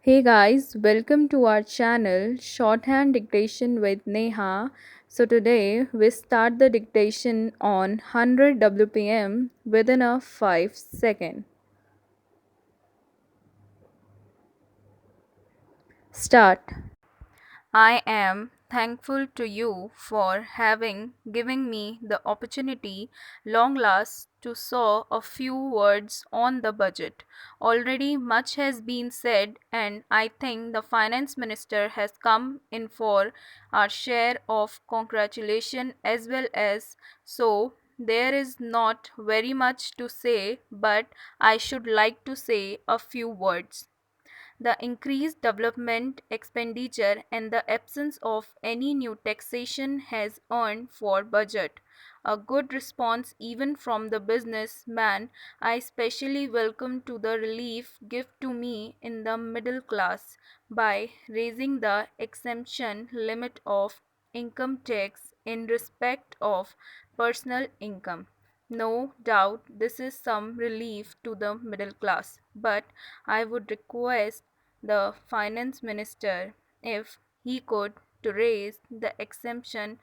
Hey guys, welcome to our channel Shorthand Dictation with Neha. So today we start the dictation on 100 WPM within a 5 second. Start. I am thankful to you for having given me the opportunity long last to saw a few words on the budget. Already much has been said and I think the finance minister has come in for our share of congratulation as well as so there is not very much to say but I should like to say a few words. The increased development expenditure and the absence of any new taxation has earned for budget a good response even from the businessman. I especially welcome to the relief given to me in the middle class by raising the exemption limit of income tax in respect of personal income. No doubt this is some relief to the middle class, but I would request the finance minister if he could to raise the exemption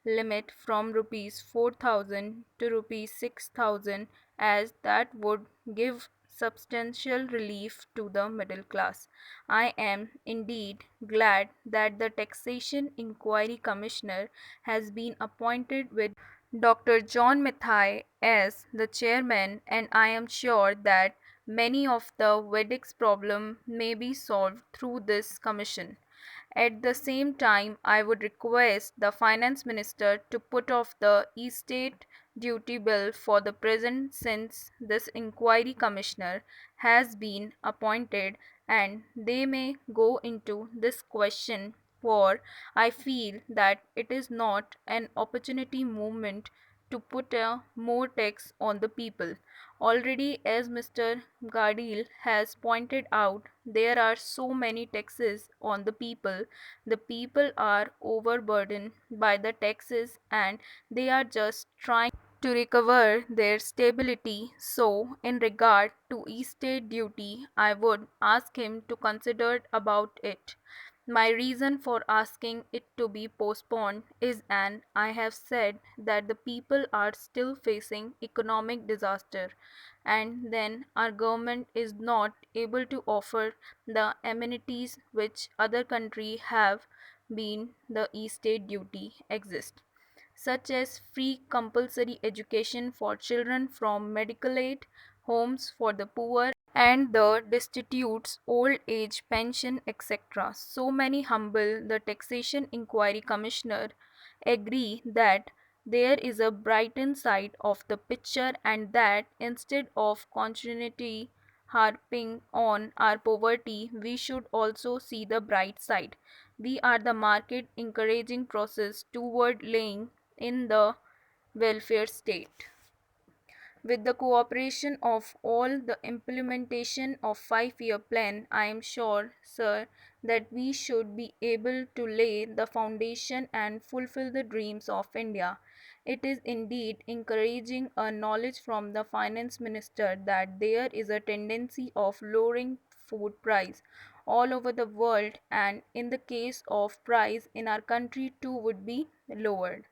limit from rupees 4,000 to rupees 6,000 as that would give substantial relief to the middle class. I am indeed glad that the Taxation Inquiry Commissioner has been appointed with Dr. John Mathai as the chairman, and I am sure that many of the Vedic's problem may be solved through this commission. At the same time, I would request the finance minister to put off the estate duty bill for the present since this inquiry commissioner has been appointed and they may go into this question for I feel that it is not an opportunity movement to put a more tax on the people. Already, as Mr. Gadil has pointed out, there are so many taxes on the people. The people are overburdened by the taxes and they are just trying to recover their stability. So, in regard to estate duty, I would ask him to consider about it. My reason for asking it to be postponed is and I have said that the people are still facing economic disaster and then our government is not able to offer the amenities which other countries have been the estate duty exist such as free compulsory education for children from medical aid, homes for the poor, and the destitutes, old age pension, etc. So many humble the Taxation Inquiry Commissioner agree that there is a brighten side of the picture and that instead of continuity harping on our poverty, we should also see the bright side. We are the market encouraging process toward laying in the welfare state. With the cooperation of all the implementation of 5-year plan, I am sure, sir, that we should be able to lay the foundation and fulfill the dreams of India. It is indeed encouraging a knowledge from the finance minister that there is a tendency of lowering food price all over the world and in the case of price in our country too would be lowered.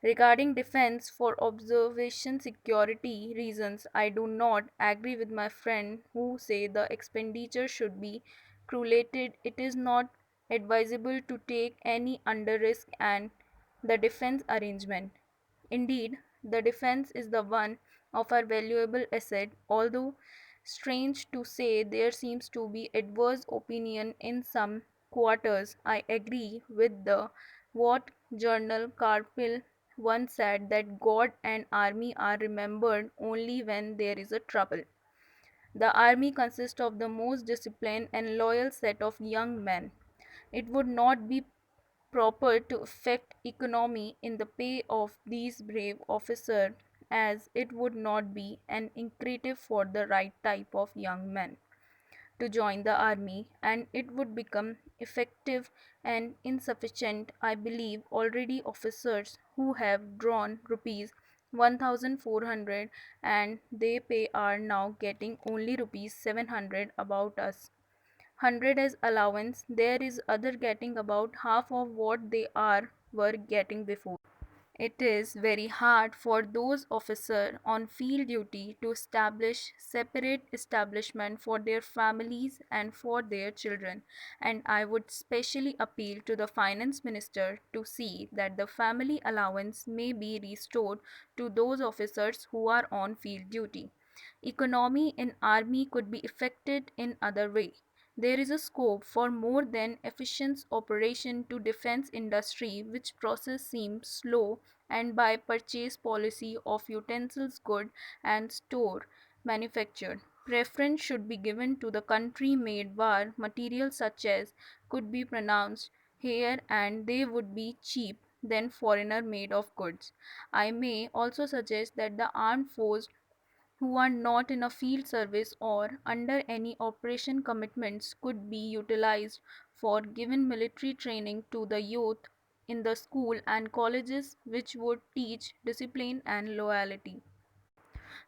Regarding defense for observation security reasons, I do not agree with my friend who say the expenditure should be correlated. It is not advisable to take any under risk and the defense arrangement. Indeed, the defense is the one of our valuable asset, although strange to say there seems to be adverse opinion in some quarters. I agree with the what Journal Carpil once said that God and army are remembered only when there is a trouble. The army consists of the most disciplined and loyal set of young men. It would not be proper to affect economy in the pay of these brave officers as it would not be an imperative for the right type of young men to join the army and it would become effective and insufficient. I believe already officers who have drawn rupees 1400 and they pay are now getting only rupees 700 about us. 100 as allowance, there is other getting about half of what they are were getting before. It is very hard for those officers on field duty to establish separate establishment for their families and for their children, and I would specially appeal to the finance minister to see that the family allowance may be restored to those officers who are on field duty. Economy in army could be affected in other way. There is a scope for more than efficient operation to defense industry which process seems slow and by purchase policy of utensils good and store manufactured. Preference should be given to the country made war materials such as could be pronounced here and they would be cheap than foreigner made of goods. I may also suggest that the armed force who are not in a field service or under any operation commitments could be utilized for giving military training to the youth in the school and colleges which would teach discipline and loyalty.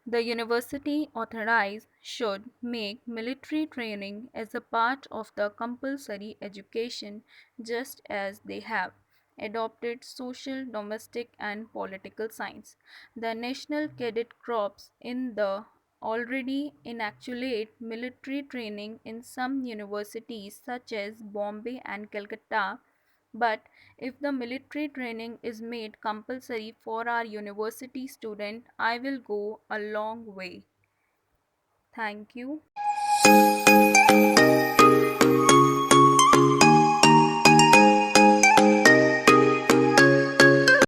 The university authorized should make military training as a part of the compulsory education just as they have adopted social, domestic, and political science. The National Cadet Corps in the already inacculate military training in some universities such as Bombay and Calcutta, but if the military training is made compulsory for our university student, I will go a long way. Thank you.